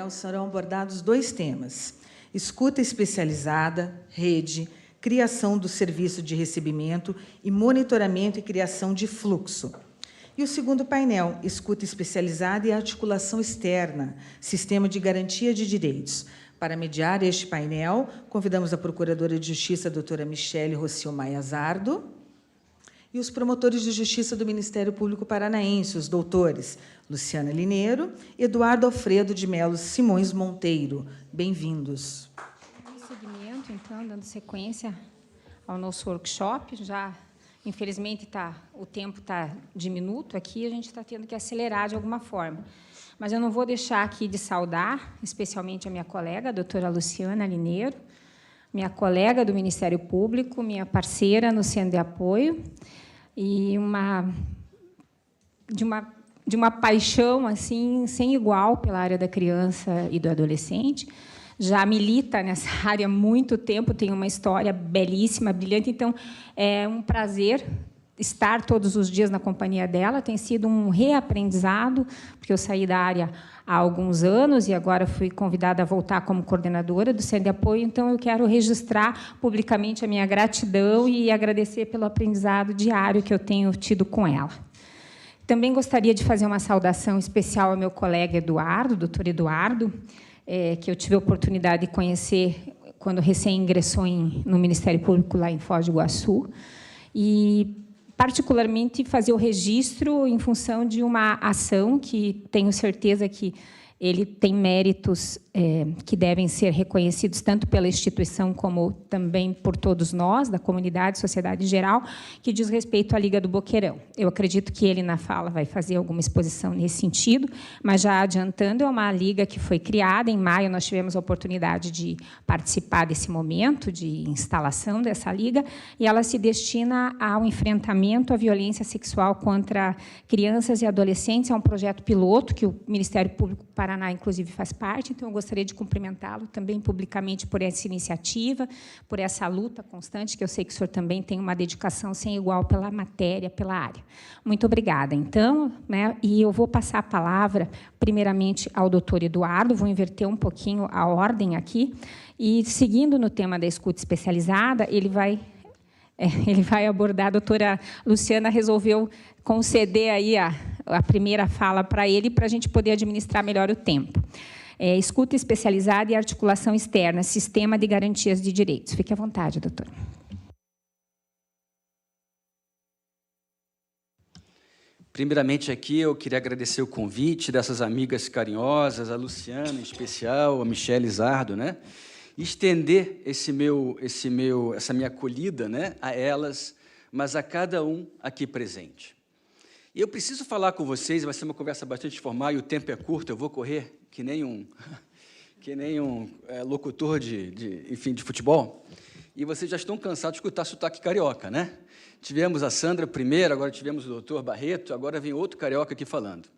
painel serão abordados 2 temas: escuta especializada, rede, criação do serviço de recebimento e monitoramento e criação de fluxo. E o segundo painel, escuta especializada e articulação externa, sistema de garantia de direitos. Para mediar este painel, convidamos a Procuradora de Justiça, a doutora Michele Rocio Maia Zardo, e os promotores de justiça do Ministério Público Paranaense, os doutores Luciana Lineiro e Eduardo Alfredo de Melo Simões Monteiro. Bem-vindos. Seguimento, então, dando sequência ao nosso workshop, já, infelizmente, o tempo está diminuto aqui, a gente está tendo que acelerar de alguma forma. Mas eu não vou deixar aqui de saudar, especialmente a minha colega, a doutora Luciana Lineiro, minha colega do Ministério Público, minha parceira no Centro de Apoio, e de uma paixão assim sem igual pela área da criança e do adolescente. Já milita nessa área há muito tempo, tem uma história belíssima, brilhante. Então, é um prazer estar todos os dias na companhia dela. Tem sido um reaprendizado, porque eu saí da área há alguns anos e agora fui convidada a voltar como coordenadora do Centro de Apoio. Então, eu quero registrar publicamente a minha gratidão e agradecer pelo aprendizado diário que eu tenho tido com ela. Também gostaria de fazer uma saudação especial ao meu colega Eduardo, doutor Eduardo, que eu tive a oportunidade de conhecer quando recém ingressou no Ministério Público, lá em Foz do Iguaçu, e particularmente fazer o registro em função de uma ação que tenho certeza que ele tem méritos que devem ser reconhecidos tanto pela instituição como também por todos nós, da comunidade, sociedade em geral, que diz respeito à Liga do Boqueirão. Eu acredito que ele, na fala, vai fazer alguma exposição nesse sentido, mas, já adiantando, é uma liga que foi criada. Em maio, nós tivemos a oportunidade de participar desse momento de instalação dessa liga, e ela se destina ao enfrentamento à violência sexual contra crianças e adolescentes. É um projeto piloto que o Ministério Público do Paraná, inclusive, faz parte. Então, eu gostaria de cumprimentá-lo também publicamente por essa iniciativa, por essa luta constante, que eu sei que o senhor também tem uma dedicação sem igual pela matéria, pela área. Muito obrigada. Então, e eu vou passar a palavra, primeiramente, ao doutor Eduardo, vou inverter um pouquinho a ordem aqui, e, seguindo no tema da escuta especializada, ele vai abordar. A doutora Luciana resolveu conceder aí a primeira fala para ele, para a gente poder administrar melhor o tempo. Escuta especializada e articulação externa, sistema de garantias de direitos. Fique à vontade, doutora. Primeiramente, aqui, eu queria agradecer o convite dessas amigas carinhosas, a Luciana, em especial, a Michele Zardo, né? E estender essa minha acolhida, né, a elas, mas a cada um aqui presente. E eu preciso falar com vocês, vai ser uma conversa bastante formal, e o tempo é curto, eu vou correr que nem um locutor de futebol, e vocês já estão cansados de escutar sotaque carioca, né? Tivemos a Sandra primeiro, agora tivemos o doutor Barreto, agora vem outro carioca aqui falando.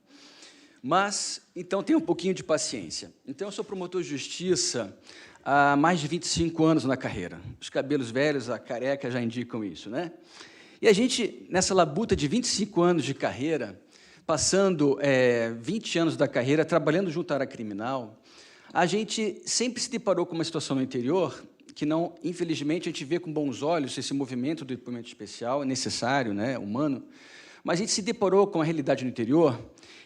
Mas, então, tenha um pouquinho de paciência. Então, eu sou promotor de justiça há mais de 25 anos na carreira. Os cabelos velhos, a careca já indicam isso, né? E a gente, nessa labuta de 25 anos de carreira, passando 20 anos da carreira, trabalhando junto à área criminal, a gente sempre se deparou com uma situação no interior que, não, infelizmente, a gente vê com bons olhos esse movimento do depoimento especial, é necessário, né, humano, mas a gente se deparou com a realidade no interior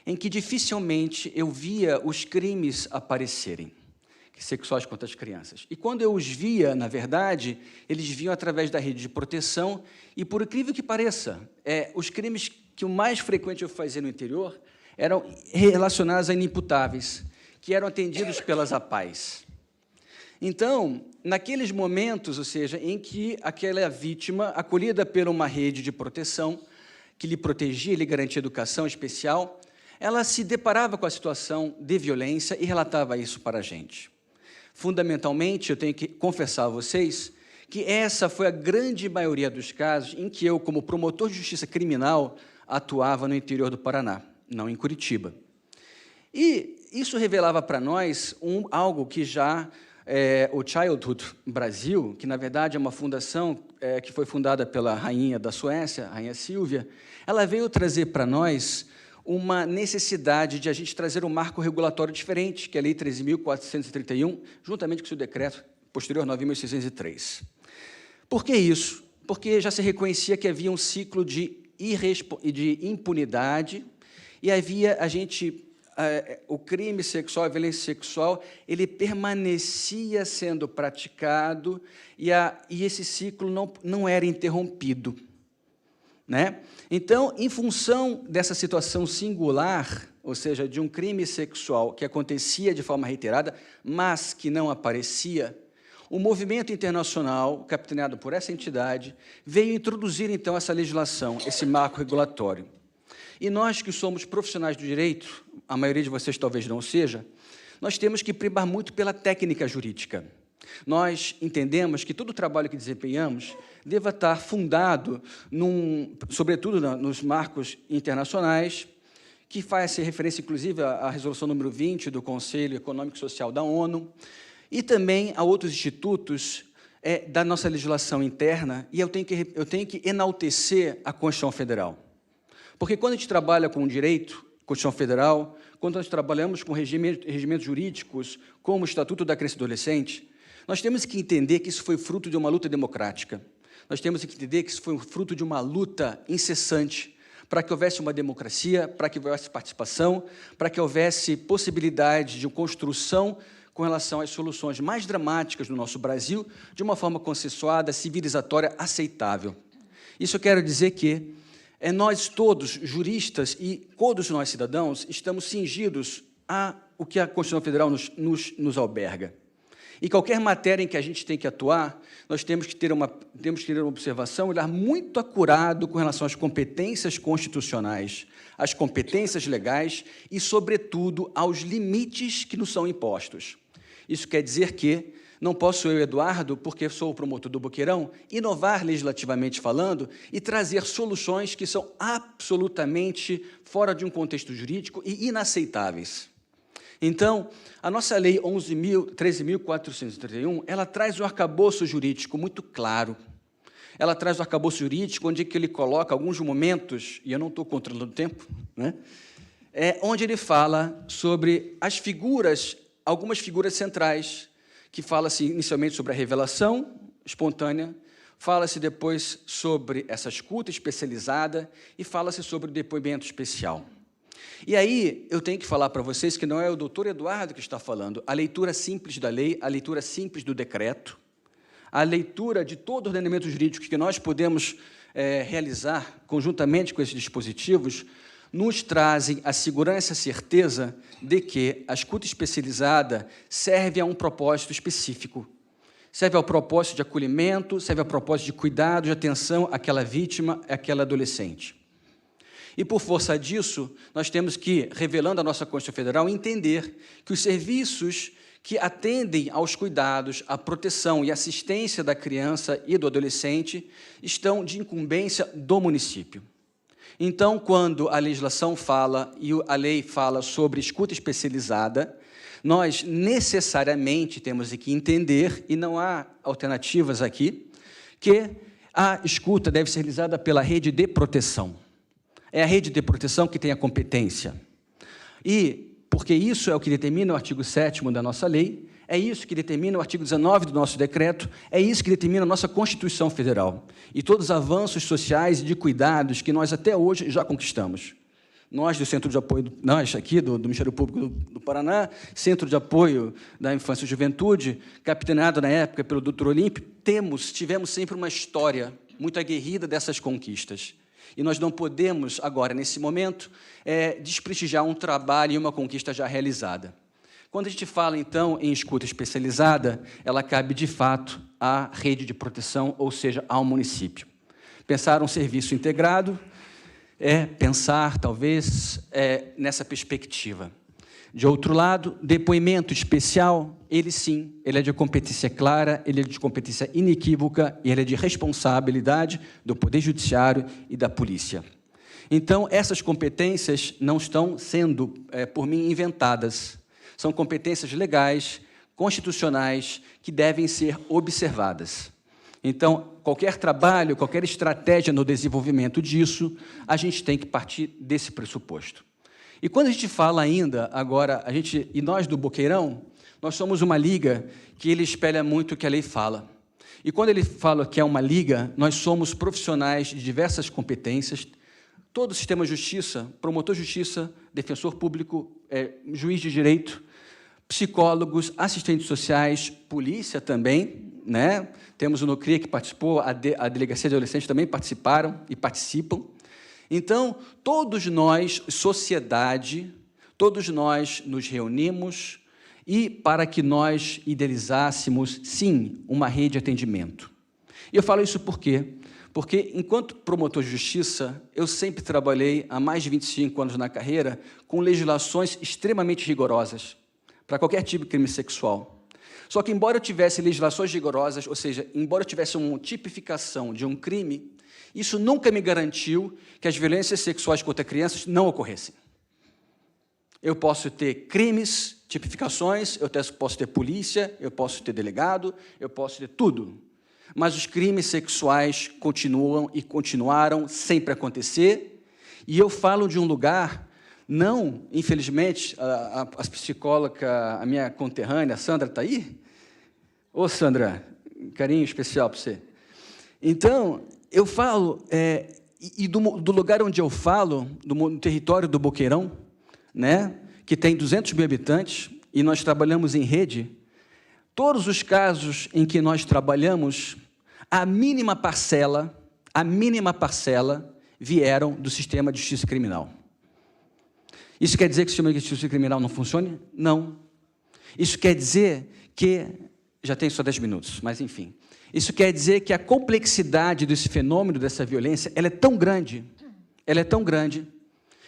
em que dificilmente eu via os crimes aparecerem, sexuais contra as crianças. E, quando eu os via, na verdade, eles vinham através da rede de proteção, e, por incrível que pareça, os crimes que o mais frequente eu fazia no interior eram relacionados a inimputáveis, que eram atendidos pelas APAES. Então, naqueles momentos, ou seja, em que aquela vítima, acolhida por uma rede de proteção, que lhe protegia, lhe garantia educação especial, ela se deparava com a situação de violência e relatava isso para a gente. Fundamentalmente, eu tenho que confessar a vocês que essa foi a grande maioria dos casos em que eu, como promotor de justiça criminal, atuava no interior do Paraná, não em Curitiba. E isso revelava para nós algo que já o Childhood Brasil, que, na verdade, é uma fundação que foi fundada pela rainha da Suécia, a rainha Sílvia, ela veio trazer para nós uma necessidade de a gente trazer um marco regulatório diferente, que é a Lei 13.431, juntamente com o seu decreto posterior 9.603. Por que isso? Porque já se reconhecia que havia um ciclo de impunidade e havia o crime sexual, a violência sexual, ele permanecia sendo praticado e esse ciclo não era interrompido, né? Então, em função dessa situação singular, ou seja, de um crime sexual que acontecia de forma reiterada, mas que não aparecia, o movimento internacional, capitaneado por essa entidade, veio introduzir, então, essa legislação, esse marco regulatório. E nós, que somos profissionais do direito, a maioria de vocês talvez não seja, nós temos que primar muito pela técnica jurídica. Nós entendemos que todo o trabalho que desempenhamos deva estar fundado, sobretudo nos marcos internacionais, que faz referência, inclusive, à resolução número 20 do Conselho Econômico e Social da ONU, e também a outros institutos da nossa legislação interna, e eu tenho que enaltecer a Constituição Federal. Porque quando a gente trabalha com o direito, Constituição Federal, quando nós trabalhamos com regimentos jurídicos, como o Estatuto da Criança e do Adolescente, nós temos que entender que isso foi fruto de uma luta democrática. Nós temos que entender que isso foi fruto de uma luta incessante para que houvesse uma democracia, para que houvesse participação, para que houvesse possibilidade de construção com relação às soluções mais dramáticas do nosso Brasil, de uma forma consensuada, civilizatória, aceitável. Isso eu quero dizer que nós todos, juristas e todos nós, cidadãos, estamos cingidos ao que a Constituição Federal nos alberga. E qualquer matéria em que a gente tem que atuar, nós temos que ter uma observação, um olhar muito acurado com relação às competências constitucionais, às competências legais e, sobretudo, aos limites que nos são impostos. Isso quer dizer que não posso eu, Eduardo, porque sou o promotor do Boqueirão, inovar legislativamente falando e trazer soluções que são absolutamente fora de um contexto jurídico e inaceitáveis. Então, a nossa Lei 13.431, ela traz um arcabouço jurídico muito claro. Ela traz um arcabouço jurídico onde ele coloca alguns momentos, e eu não estou controlando o tempo, né? Onde ele fala sobre as figuras, algumas figuras centrais, que fala-se inicialmente sobre a revelação espontânea, fala-se depois sobre essa escuta especializada e fala-se sobre o depoimento especial. E aí, eu tenho que falar para vocês que não é o doutor Eduardo que está falando, a leitura simples da lei, a leitura simples do decreto, a leitura de todo o ordenamento jurídico que nós podemos realizar conjuntamente com esses dispositivos, nos trazem a segurança e a certeza de que a escuta especializada serve a um propósito específico. Serve ao propósito de acolhimento, serve ao propósito de cuidado, de atenção àquela vítima, àquela adolescente. E, por força disso, nós temos que, revelando a nossa Constituição Federal, entender que os serviços que atendem aos cuidados, à proteção e assistência da criança e do adolescente estão de incumbência do município. Então, quando a legislação fala e a lei fala sobre escuta especializada, nós necessariamente temos que entender, e não há alternativas aqui, que a escuta deve ser realizada pela rede de proteção. É a rede de proteção que tem a competência. E, porque isso é o que determina o artigo 7º da nossa lei, é isso que determina o artigo 19 do nosso decreto, é isso que determina a nossa Constituição Federal. E todos os avanços sociais e de cuidados que nós até hoje já conquistamos. Nós, do Centro de Apoio, nós aqui do Ministério Público do Paraná, Centro de Apoio da Infância e Juventude, capitaneado na época pelo Dr. Olímpio, tivemos sempre uma história muito aguerrida dessas conquistas. E nós não podemos, agora, nesse momento, desprestigiar um trabalho e uma conquista já realizada. Quando a gente fala, então, em escuta especializada, ela cabe, de fato, à rede de proteção, ou seja, ao município. Pensar um serviço integrado pensar, talvez, nessa perspectiva. De outro lado, depoimento especial, ele sim, ele é de competência clara, ele é de competência inequívoca e ele é de responsabilidade do Poder Judiciário e da Polícia. Então, essas competências não estão sendo, por mim, inventadas. São competências legais, constitucionais, que devem ser observadas. Então, qualquer trabalho, qualquer estratégia no desenvolvimento disso, a gente tem que partir desse pressuposto. E quando a gente fala ainda, agora, e nós do Boqueirão, nós somos uma liga que ele espelha muito o que a lei fala. E quando ele fala que é uma liga, nós somos profissionais de diversas competências, todo o sistema de justiça, promotor de justiça, defensor público, juiz de direito, psicólogos, assistentes sociais, polícia também, né? Temos o NUCRIA que participou, a Delegacia de Adolescentes também participaram e participam. Então, todos nós, sociedade, todos nós nos reunimos e para que nós idealizássemos, sim, uma rede de atendimento. E eu falo isso por quê? Porque, enquanto promotor de justiça, eu sempre trabalhei, há mais de 25 anos na carreira, com legislações extremamente rigorosas para qualquer tipo de crime sexual. Só que, embora eu tivesse legislações rigorosas, ou seja, embora eu tivesse uma tipificação de um crime, isso nunca me garantiu que as violências sexuais contra crianças não ocorressem. Eu posso ter crimes, tipificações, eu posso ter polícia, eu posso ter delegado, eu posso ter tudo. Mas os crimes sexuais continuam e continuaram sempre a acontecer. E eu falo de um lugar, não, infelizmente, a psicóloga, a minha conterrânea, a Sandra, está aí? Ô, Sandra, carinho especial para você. Então, eu falo, do lugar onde eu falo, do território do Boqueirão, né, que tem 200 mil habitantes, e nós trabalhamos em rede, todos os casos em que nós trabalhamos, a mínima parcela vieram do sistema de justiça criminal. Isso quer dizer que o sistema de justiça criminal não funcione? Não. Isso quer dizer que... Já tenho só 10 minutos, mas enfim. Isso quer dizer que a complexidade desse fenômeno, dessa violência, ela é tão grande,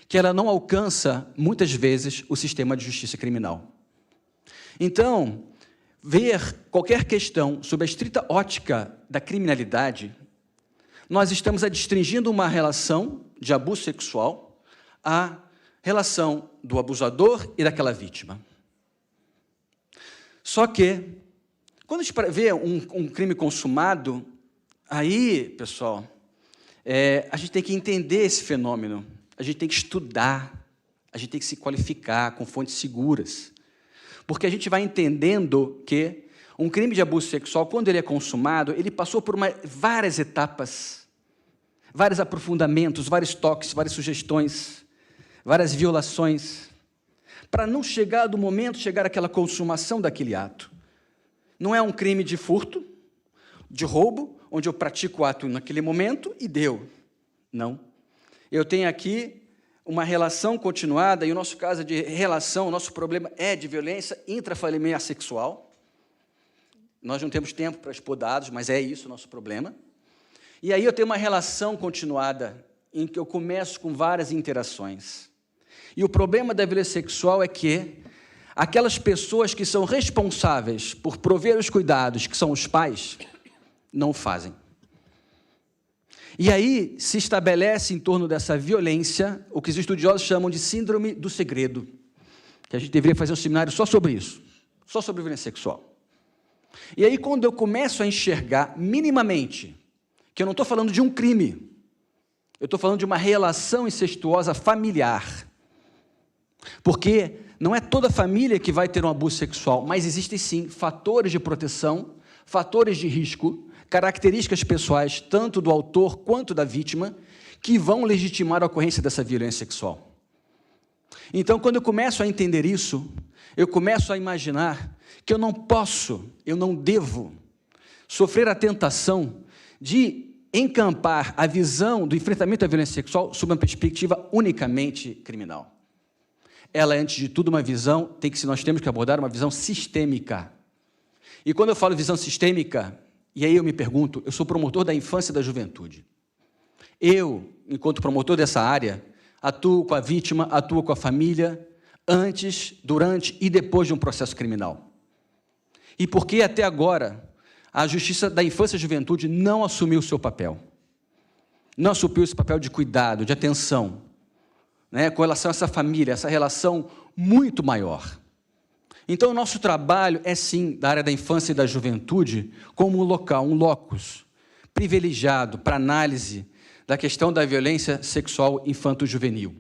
que ela não alcança, muitas vezes, o sistema de justiça criminal. Então, ver qualquer questão sob a estrita ótica da criminalidade, nós estamos adstringindo uma relação de abuso sexual à relação do abusador e daquela vítima. Só que, quando a gente vê um crime consumado, aí, pessoal, a gente tem que entender esse fenômeno, a gente tem que estudar, a gente tem que se qualificar com fontes seguras, porque a gente vai entendendo que um crime de abuso sexual, quando ele é consumado, ele passou por várias etapas, vários aprofundamentos, vários toques, várias sugestões, várias violações, para não chegar àquela consumação daquele ato. Não é um crime de furto, de roubo, onde eu pratico o ato naquele momento e deu. Não. Eu tenho aqui uma relação continuada, e o nosso caso é de relação, o nosso problema é de violência intrafamiliar sexual. Nós não temos tempo para expor dados, mas é isso o nosso problema. E aí eu tenho uma relação continuada, em que eu começo com várias interações. E o problema da violência sexual é que aquelas pessoas que são responsáveis por prover os cuidados, que são os pais, não fazem. E aí se estabelece em torno dessa violência o que os estudiosos chamam de síndrome do segredo, que a gente deveria fazer um seminário só sobre isso, só sobre violência sexual. E aí, quando eu começo a enxergar minimamente que eu não estou falando de um crime, eu estou falando de uma relação incestuosa familiar, porque não é toda família que vai ter um abuso sexual, mas existem sim fatores de proteção, fatores de risco, características pessoais, tanto do autor quanto da vítima, que vão legitimar a ocorrência dessa violência sexual. Então, quando eu começo a entender isso, eu começo a imaginar que eu não posso, eu não devo sofrer a tentação de encampar a visão do enfrentamento à violência sexual sob uma perspectiva unicamente criminal. Ela é, antes de tudo, uma visão, nós temos que abordar uma visão sistêmica. E quando eu falo visão sistêmica, e aí eu me pergunto, eu sou promotor da infância e da juventude. Eu, enquanto promotor dessa área, atuo com a vítima, atuo com a família, antes, durante e depois de um processo criminal. E por que até agora a Justiça da Infância e Juventude não assumiu o seu papel? Não assumiu esse papel de cuidado, de atenção, né, com relação a essa família, essa relação muito maior. Então, o nosso trabalho é, sim, da área da infância e da juventude, como um local, um locus privilegiado para análise da questão da violência sexual infanto-juvenil.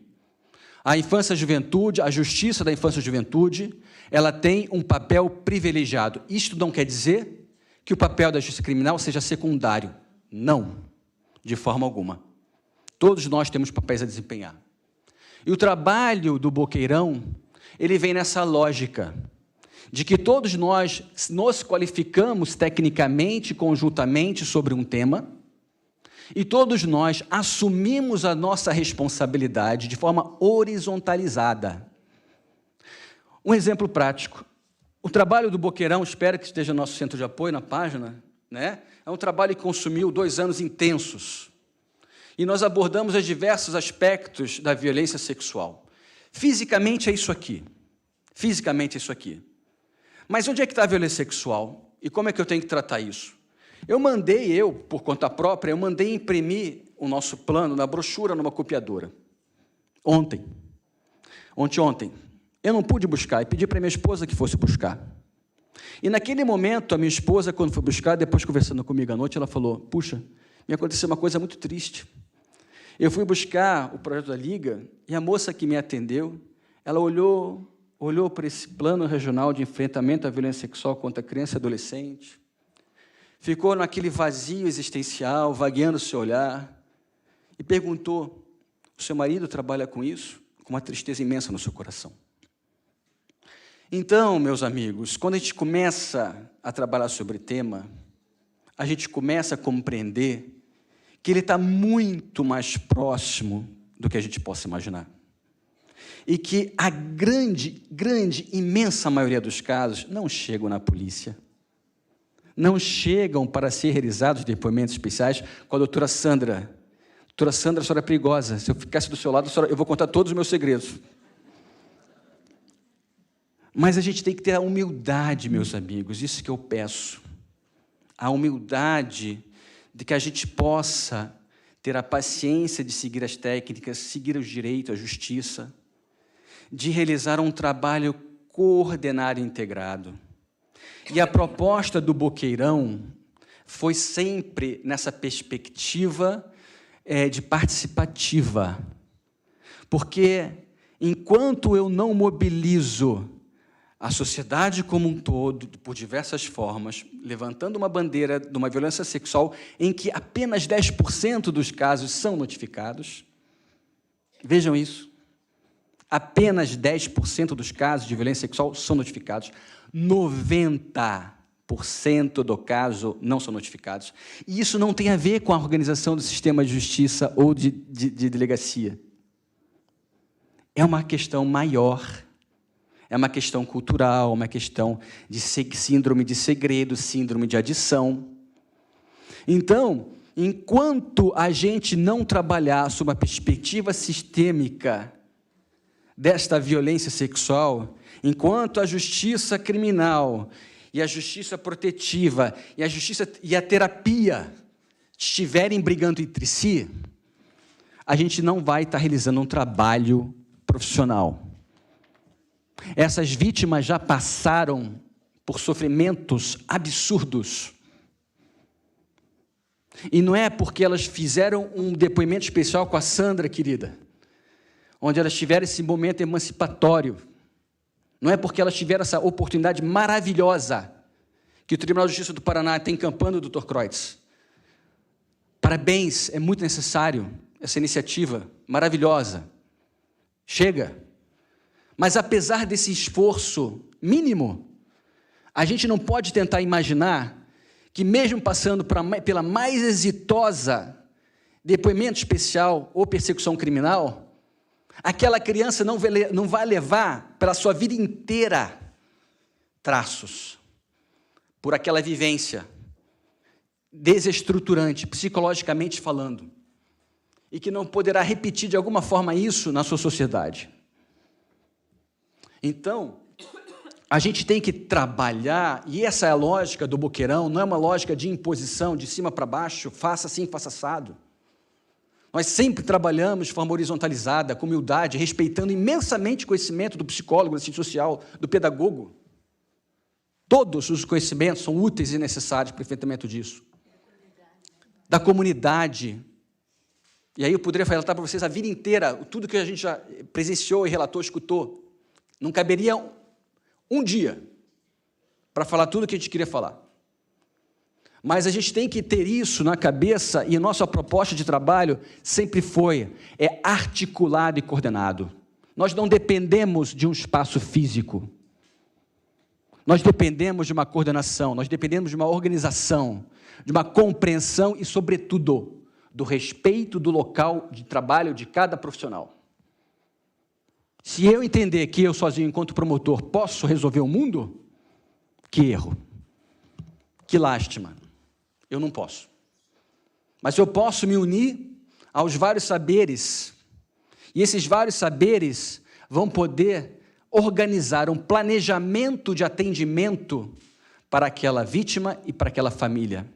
A infância e a juventude, a justiça da infância e juventude, ela tem um papel privilegiado. Isto não quer dizer que o papel da justiça criminal seja secundário. Não, de forma alguma. Todos nós temos papéis a desempenhar. E o trabalho do Boqueirão, ele vem nessa lógica de que todos nós nos qualificamos tecnicamente, conjuntamente sobre um tema, e todos nós assumimos a nossa responsabilidade de forma horizontalizada. Um exemplo prático. O trabalho do Boqueirão, espero que esteja no nosso centro de apoio, na página, né? É um trabalho que consumiu 2 anos intensos. E nós abordamos os diversos aspectos da violência sexual. Fisicamente é isso aqui. Fisicamente é isso aqui. Mas onde é que está a violência sexual? E como é que eu tenho que tratar isso? Por conta própria, eu mandei imprimir o nosso plano na brochura numa copiadora. Ontem. Eu não pude buscar e pedi para minha esposa que fosse buscar. E naquele momento, a minha esposa, quando foi buscar, depois conversando comigo à noite, ela falou, puxa, me aconteceu uma coisa muito triste. Eu fui buscar o projeto da Liga e a moça que me atendeu, ela olhou para esse plano regional de enfrentamento à violência sexual contra criança e adolescente, ficou naquele vazio existencial, vagueando o seu olhar, e perguntou, o seu marido trabalha com isso? Com uma tristeza imensa no seu coração. Então, meus amigos, quando a gente começa a trabalhar sobre o tema, a gente começa a compreender que ele está muito mais próximo do que a gente possa imaginar. E que a grande, imensa maioria dos casos não chegam na polícia, não chegam para ser realizados depoimentos especiais com a doutora Sandra. Doutora Sandra, a senhora é perigosa. Se eu ficasse do seu lado, eu vou contar todos os meus segredos. Mas a gente tem que ter a humildade, meus amigos, isso que eu peço. A humildade de que a gente possa ter a paciência de seguir as técnicas, seguir os direitos, a justiça, de realizar um trabalho coordenado e integrado. E a proposta do Boqueirão foi sempre nessa perspectiva de participativa. Porque, enquanto eu não mobilizo a sociedade como um todo, por diversas formas, levantando uma bandeira de uma violência sexual em que apenas 10% dos casos são notificados, vejam isso, apenas 10% dos casos de violência sexual são notificados, 90% do caso não são notificados. E isso não tem a ver com a organização do sistema de justiça ou de delegacia. É uma questão maior. É uma questão cultural, uma questão de síndrome de segredo, síndrome de adição. Então, enquanto a gente não trabalhar sob uma perspectiva sistêmica desta violência sexual, enquanto a justiça criminal e a justiça protetiva e a justiça e a terapia estiverem brigando entre si, a gente não vai estar realizando um trabalho profissional. Essas vítimas já passaram por sofrimentos absurdos. E não é porque elas fizeram um depoimento especial com a Sandra, querida, onde elas tiveram esse momento emancipatório. Não é porque elas tiveram essa oportunidade maravilhosa que o Tribunal de Justiça do Paraná está encampando o Dr. Kreutz. Parabéns, é muito necessário essa iniciativa maravilhosa. Chega. Mas, apesar desse esforço mínimo, a gente não pode tentar imaginar que, mesmo passando pela mais exitosa depoimento especial ou persecução criminal, aquela criança não vai levar pela sua vida inteira traços por aquela vivência desestruturante, psicologicamente falando, e que não poderá repetir de alguma forma isso na sua sociedade. Então, a gente tem que trabalhar, e essa é a lógica do Boqueirão, não é uma lógica de imposição, de cima para baixo, faça assim, faça assado. Nós sempre trabalhamos de forma horizontalizada, com humildade, respeitando imensamente o conhecimento do psicólogo, da ciência social, do pedagogo. Todos os conhecimentos são úteis e necessários para o enfrentamento disso. Da comunidade. E aí eu poderia relatar para vocês a vida inteira, tudo que a gente já presenciou e relatou, escutou. Não caberia um dia para falar tudo o que a gente queria falar. Mas a gente tem que ter isso na cabeça, e a nossa proposta de trabalho sempre é articulado e coordenado. Nós não dependemos de um espaço físico. Nós dependemos de uma coordenação, nós dependemos de uma organização, de uma compreensão e, sobretudo, do respeito do local de trabalho de cada profissional. Se eu entender que eu sozinho, enquanto promotor, posso resolver o mundo, que erro, que lástima, eu não posso. Mas eu posso me unir aos vários saberes, e esses vários saberes vão poder organizar um planejamento de atendimento para aquela vítima e para aquela família.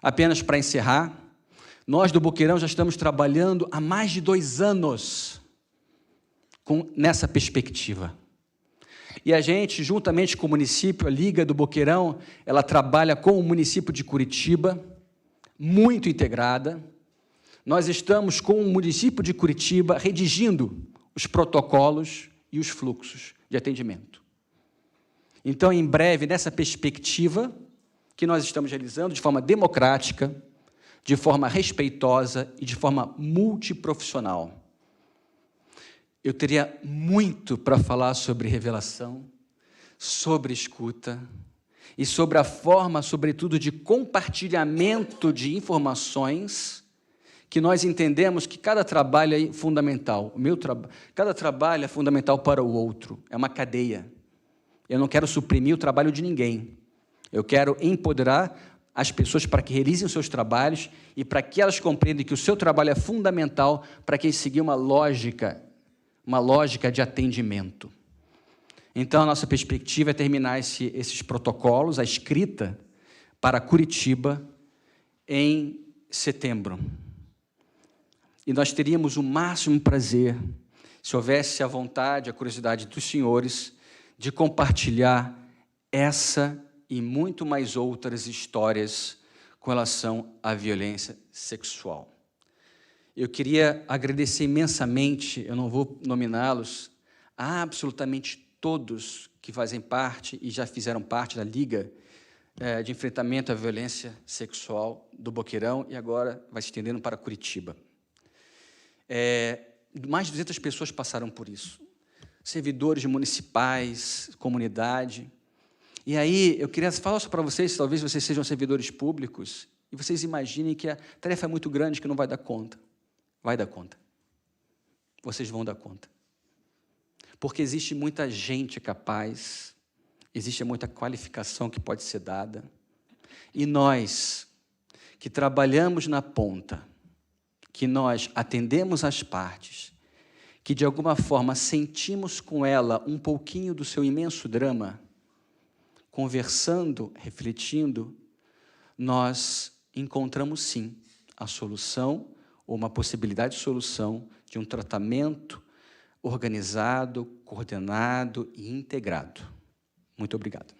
Apenas para encerrar, nós do Boqueirão já estamos trabalhando há mais de 2 anos nessa perspectiva. E a gente, juntamente com o município, a Liga do Boqueirão, ela trabalha com o município de Curitiba, muito integrada. Nós estamos com o município de Curitiba redigindo os protocolos e os fluxos de atendimento. Então, em breve, nessa perspectiva que nós estamos realizando de forma democrática, de forma respeitosa e de forma multiprofissional, eu teria muito para falar sobre revelação, sobre escuta e sobre a forma, sobretudo, de compartilhamento de informações, que nós entendemos que cada trabalho é fundamental. Cada trabalho é fundamental para o outro, é uma cadeia. Eu não quero suprimir o trabalho de ninguém. Eu quero empoderar as pessoas para que realizem os seus trabalhos e para que elas compreendam que o seu trabalho é fundamental para que eles seguir uma lógica de atendimento. Então, a nossa perspectiva é terminar esses protocolos, a escrita, para Curitiba, em setembro. E nós teríamos o máximo prazer, se houvesse a vontade, a curiosidade dos senhores, de compartilhar essa e muito mais outras histórias com relação à violência sexual. Eu queria agradecer imensamente, eu não vou nominá-los, a absolutamente todos que fazem parte e já fizeram parte da Liga de Enfrentamento à Violência Sexual do Boqueirão e agora vai se estendendo para Curitiba. Mais de 200 pessoas passaram por isso, servidores municipais, comunidade. E aí, eu queria falar só para vocês, talvez vocês sejam servidores públicos, e vocês imaginem que a tarefa é muito grande, que não vai dar conta. Vai dar conta. Vocês vão dar conta. Porque existe muita gente capaz, existe muita qualificação que pode ser dada, e nós, que trabalhamos na ponta, que nós atendemos as partes, que de alguma forma sentimos com ela um pouquinho do seu imenso drama, conversando, refletindo, nós encontramos sim a solução, ou uma possibilidade de solução de um tratamento organizado, coordenado e integrado. Muito obrigado.